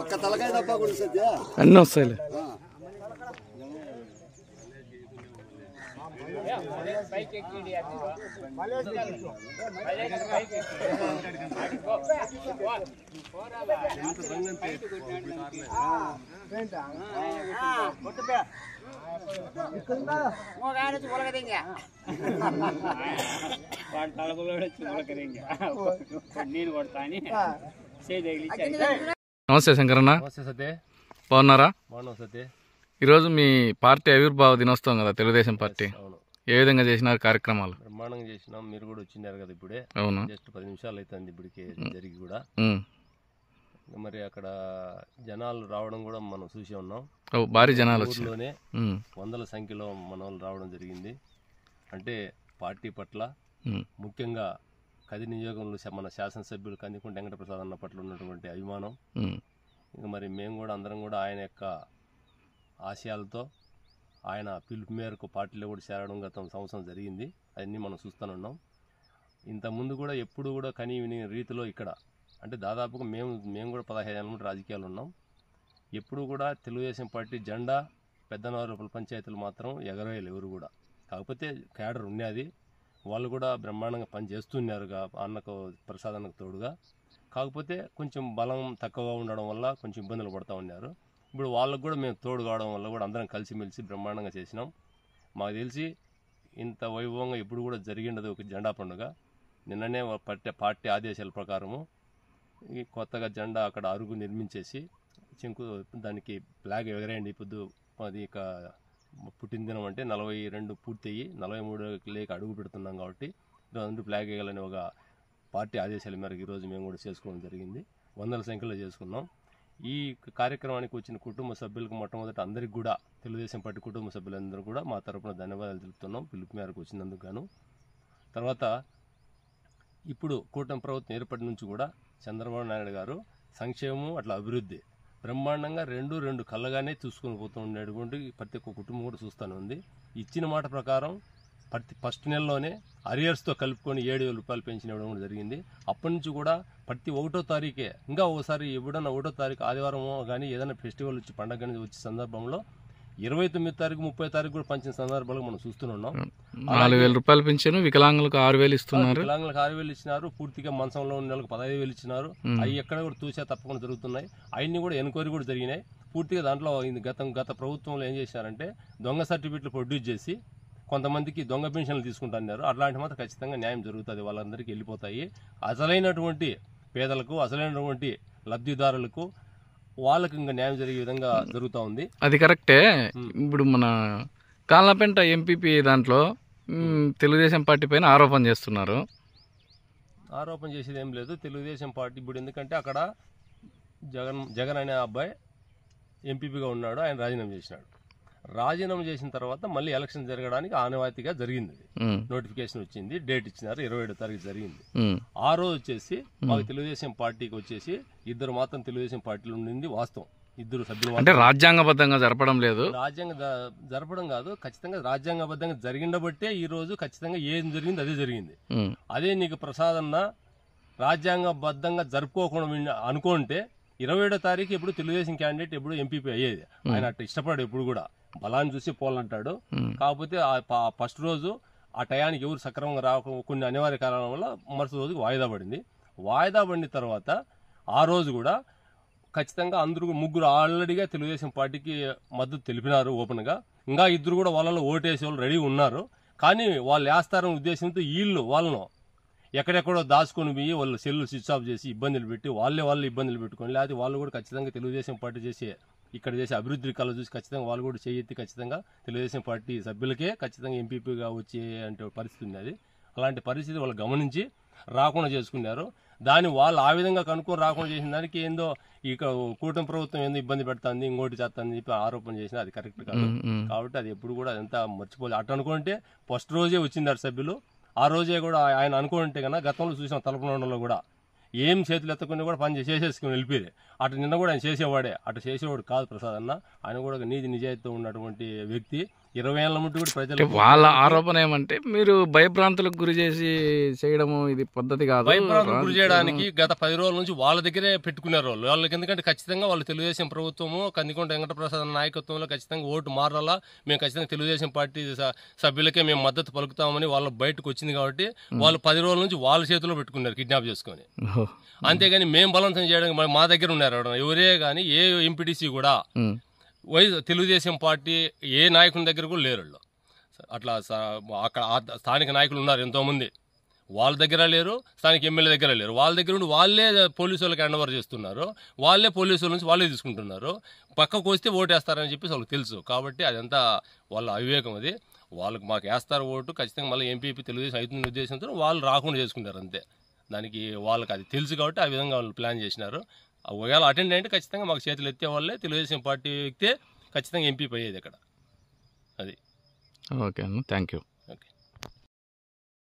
ఒక్క తలకాయ తప్ప కూడా సత్య అన్నీ వస్తాయి. నమస్తే శంకరన్న. నమస్తే సత్య. బాగున్నారా? బాగున్నావు సత్య. ఈరోజు మీ పార్టీ ఆవిర్భావ దినోత్సవం కదా, తెలుగుదేశం పార్టీ. అవును, ఏ విధంగా చేసినారు కార్యక్రమాలు? బ్రహ్మాండంగా చేసినాం. మీరు కూడా వచ్చినారు కదా ఇప్పుడే. అవును, జస్ట్ 10 నిమిషాలు అవుతుంది ఇప్పటికి జరిగి కూడా. మరి అక్కడ జనాలు రావడం కూడా మనం చూసి ఉన్నాం. భారీ జనాలు ఊర్లోనే వందల సంఖ్యలో మన వాళ్ళు రావడం జరిగింది. అంటే పార్టీ పట్ల, ముఖ్యంగా కది నియోజకంలో మన శాసనసభ్యులు కందికుంట వెంకటప్రసాద్ అన్న పట్ల ఉన్నటువంటి అభిమానం. ఇంకా మరి మేము కూడా అందరం కూడా ఆయన యొక్క ఆశయాలతో ఆయన పిలుపు మేరకు పార్టీలో కూడా చేరడం గత సంవత్సరం జరిగింది. అవన్నీ మనం చూస్తూనే. ఇంతకుముందు కూడా ఎప్పుడు కూడా కని విని రీతిలో ఇక్కడ అంటే దాదాపుగా మేము కూడా 15 ఏళ్ళ నుండి రాజకీయాలు ఉన్నాం. ఎప్పుడు కూడా తెలుగుదేశం పార్టీ జెండా పెద్దనవారు పంచాయతీలు మాత్రం ఎగరవేయలు ఎవరు కూడా. కాకపోతే క్యాడర్ ఉన్నది, వాళ్ళు కూడా బ్రహ్మాండంగా పనిచేస్తున్నారు అన్నకు ప్రసాద్ అన్నకు తోడుగా. కాకపోతే కొంచెం బలం తక్కువగా ఉండడం వల్ల కొంచెం ఇబ్బందులు పడుతూ ఉన్నారు. ఇప్పుడు వాళ్ళకు కూడా మేము తోడు కావడం వల్ల కూడా అందరం కలిసిమెలిసి బ్రహ్మాండంగా చేసినాం. మాకు తెలిసి ఇంత వైభవంగా ఎప్పుడు కూడా జరిగిండదు ఒక జెండా పండుగ. నిన్ననే పార్టీ ఆదేశాల ప్రకారము ఈ కొత్తగా జెండా అక్కడ అరుగు నిర్మించేసి దానికి ఫ్లాగ్ ఎగరేయండి. ఇప్పుడు అది ఇక పుట్టినదినం అంటే 42 పూర్తయ్యి 43 అడుగు పెడుతున్నాం కాబట్టి ఈరోజు ఫ్లాగ్ ఎగలని ఒక పార్టీ ఆదేశాల మేరకు ఈరోజు మేము కూడా చేసుకోవడం జరిగింది. వందల సంఖ్యలో చేసుకున్నాం. ఈ కార్యక్రమానికి వచ్చిన కుటుంబ సభ్యులకు మొట్టమొదటి అందరికీ కూడా తెలుగుదేశం పార్టీ కుటుంబ సభ్యులందరూ కూడా మా తరఫున ధన్యవాదాలు తెలుపుతున్నాం పిలుపు మేరకు వచ్చినందుకు గాను. తర్వాత ఇప్పుడు కూటమి ప్రభుత్వం ఏర్పడి నుంచి కూడా చంద్రబాబు నాయుడు గారు సంక్షేమం అట్లా అభివృద్ధి బ్రహ్మాండంగా రెండు కళ్ళగానే చూసుకుని పోతూ ఉండేటువంటి ప్రతి ఒక్క కుటుంబం కూడా చూస్తూనే ఉంది. ఇచ్చిన మాట ప్రకారం ప్రతి ఫస్ట్ నెలలోనే అరియర్స్తో కలుపుకొని 7,000 రూపాయలు పెన్షన్ ఇవ్వడం కూడా జరిగింది. అప్పటి నుంచి కూడా ప్రతి 1వ తారీఖే ఇంకా ఒకసారి ఎప్పుడన్నా 1వ తారీఖు ఆదివారం కానీ ఏదైనా ఫెస్టివల్ వచ్చి పండగ కానీ వచ్చే సందర్భంలో 29వ తారీఖు 30వ తారీఖు కూడా పంచిన సందర్భాలు మనం చూస్తున్నాం. 4,000 రూపాయలు పెంచాను. వికలాంగులకు 6,000 ఇస్తున్నారు. వికలాంగులకు 6,000 ఇచ్చినారు. పూర్తిగా మంచంలో ఉన్న వాళ్ళకి 15,000 ఇచ్చినారు. అవి ఎక్కడ కూడా తూచా తప్పకుండా జరుగుతున్నాయి. అవన్నీ కూడా ఎన్క్వైరీ కూడా జరిగినాయి. పూర్తిగా దాంట్లో గత ప్రభుత్వంలో ఏం చేశారంటే దొంగ సర్టిఫికెట్లు ప్రొడ్యూస్ చేసి కొంతమందికి దొంగ పెన్షన్లు తీసుకుంటున్నారు. అట్లాంటి మాత్రం ఖచ్చితంగా న్యాయం జరుగుతుంది, వాళ్ళందరికీ వెళ్ళిపోతాయి. అసలైనటువంటి పేదలకు, అసలైనటువంటి లబ్ధిదారులకు వాళ్ళకి ఇంకా న్యాయం జరిగే విధంగా జరుగుతూ ఉంది. అది కరెక్టే. ఇప్పుడు మన కాళ్ళపెంట ఎంపీపీ దాంట్లో తెలుగుదేశం పార్టీ పైన ఆరోపణ చేస్తున్నారు. ఆరోపణ చేసేది ఏం లేదు. తెలుగుదేశం పార్టీ ఇప్పుడు ఎందుకంటే అక్కడ జగన్ అనే అబ్బాయి ఎంపీపీగా ఉన్నాడు. ఆయన రాజీనామా చేసినాడు. రాజీనామా చేసిన తర్వాత మళ్ళీ ఎలక్షన్ జరగడానికి ఆనవాయితీగా జరిగింది. నోటిఫికేషన్ వచ్చింది, డేట్ ఇచ్చినారు, 27వ తారీఖు జరిగింది. ఆ రోజు వచ్చేసి మాకు తెలుగుదేశం పార్టీకి వచ్చేసి ఇద్దరు మాత్రం తెలుగుదేశం పార్టీలో ఉండింది వాస్తవం. 2 సభ్యులు అంటే రాజ్యాంగబద్ధంగా జరపడం లేదు. జరపడం కాదు, ఖచ్చితంగా రాజ్యాంగబద్ధంగా జరిగిండబట్టే ఈ రోజు ఖచ్చితంగా ఏం జరిగింది అదే జరిగింది. అదే నీకు ప్రసాద్ అన్న రాజ్యాంగబద్ధంగా జరుపుకోకుండా అనుకుంటే 27వ తారీఖు ఎప్పుడు తెలుగుదేశం క్యాండిడేట్ ఎప్పుడు ఎంపీపీ అయ్యేది. ఆయన అట్లా ఇష్టపడాడు, ఎప్పుడు కూడా బలాన్ని చూసి పోలంటాడు. కాకపోతే ఫస్ట్ రోజు ఆ టయానికి ఎవరు సక్రమంగా కొన్ని అనివార్య కారణాల వల్ల మరుసటి రోజుకి వాయిదా పడింది. వాయిదా పడిన తర్వాత ఆ రోజు కూడా ఖచ్చితంగా అందరూ 3 ఆల్రెడీగా తెలుగుదేశం పార్టీకి మద్దతు తెలిపినారు ఓపెన్గా. ఇంకా 2 కూడా వాళ్ళలో ఓటేసే వాళ్ళు రెడీ ఉన్నారు. కానీ వాళ్ళు వేస్తారనే ఉద్దేశంతో వాళ్ళను ఎక్కడెక్కడో దాచుకొని పోయి వాళ్ళు సెల్లు స్విచ్ ఆఫ్ చేసి ఇబ్బందులు పెట్టి వాళ్ళు ఇబ్బందులు పెట్టుకొని, లేకపోతే వాళ్ళు కూడా ఖచ్చితంగా తెలుగుదేశం పార్టీ ఇక్కడ చేసే అభివృద్ధి కళ చూసి ఖచ్చితంగా వాళ్ళు కూడా చేయెత్తి ఖచ్చితంగా తెలుగుదేశం పార్టీ సభ్యులకే ఖచ్చితంగా ఎంపీపీగా వచ్చే అంటే పరిస్థితి ఉన్నది. అలాంటి పరిస్థితి వాళ్ళు గమనించి రాకుండా చేసుకున్నారు. దాన్ని వాళ్ళు ఆ విధంగా కనుక్కొని రాకుండా చేసిన దానికి ఏందో ఇక కూటమి ప్రభుత్వం ఏందో ఇబ్బంది పెడుతుంది, ఇంకోటి చేస్తుంది చెప్పి ఆరోపణ చేసినా అది కరెక్ట్ కాదు. కాబట్టి అది ఎప్పుడు కూడా అదంతా మర్చిపోలేదు. అటు అనుకుంటే ఫస్ట్ రోజే వచ్చింది సభ్యులు. ఆ రోజే కూడా ఆయన అనుకుంటే కన్నా గతంలో చూసిన తలపనలో కూడా ఏం చేతులు ఎత్తకుండా కూడా పని చేసేసుకుని వెళ్ళిపోయేది. అటు నిన్న కూడా ఆయన చేసేవాడే, అటు చేసేవాడు కాదు ప్రసాద్ అన్న. ఆయన కూడా ఒక నీతి నిజాయితీతో ఉన్నటువంటి వ్యక్తి. 20 ఏళ్ల ముందు కూడా ప్రజలు వాళ్ళ ఆరోపణ ఏమంటే మీరు భయభ్రాంతులకు గురి చేసి చేయడము ఇది పద్ధతి కాదు. భయభ్రాంతులకు గురి చేయడానికి గత 10 రోజుల నుంచి వాళ్ళ దగ్గరే పెట్టుకున్నారు వాళ్ళకి. ఎందుకంటే ఖచ్చితంగా వాళ్ళు తెలుగుదేశం ప్రభుత్వము కందికొండ వెంకటప్రసాద్ నాయకత్వంలో ఖచ్చితంగా ఓటు మారాలా, మేము ఖచ్చితంగా తెలుగుదేశం పార్టీ సభ్యులకే మేము మద్దతు పలుకుతామని వాళ్ళు బయటకు వచ్చింది. కాబట్టి వాళ్ళు 10 రోజుల నుంచి వాళ్ళ చేతిలో పెట్టుకున్నారు కిడ్నాప్ చేసుకొని. అంతేగాని మేము బలవంతం చేయడానికి మా దగ్గర ఉన్నారు ఎవరే కానీ ఏ ఎంపీటీసీ కూడా తెలుగుదేశం పార్టీ ఏ నాయకుని దగ్గర కూడా లేరు వాళ్ళు. అట్లా అక్కడ స్థానిక నాయకులు ఉన్నారు ఎంతోమంది, వాళ్ళ దగ్గర లేరు, స్థానిక ఎమ్మెల్యే దగ్గర లేరు. వాళ్ళ దగ్గర ఉండి వాళ్ళే పోలీసు వాళ్ళకి హ్యాండ్ ఓవర్ చేస్తున్నారు, వాళ్ళే పోలీసు వాళ్ళ నుంచి వాళ్ళే తీసుకుంటున్నారు. పక్కకు వస్తే ఓటు వేస్తారని చెప్పేసి వాళ్ళకి తెలుసు. కాబట్టి అదంతా వాళ్ళ అవివేకం. అది వాళ్ళకి మాకు వేస్తారు ఓటు ఖచ్చితంగా, మళ్ళీ ఎంపీపీ తెలుగుదేశం అవుతున్న ఉద్దేశంతో వాళ్ళు రాకుండా చేసుకుంటారు అంతే. దానికి వాళ్ళకి అది తెలుసు కాబట్టి ఆ విధంగా వాళ్ళు ప్లాన్ చేసినారు. ఒకవేళ అటెండ్ అంటే ఖచ్చితంగా మాకు చేతులు ఎత్తే వాళ్ళే తెలుగుదేశం పార్టీ వ్యక్తే ఖచ్చితంగా ఎంపీ అయ్యేది అక్కడ. అది ఓకే అన్న, థ్యాంక్ యూ. ఓకే.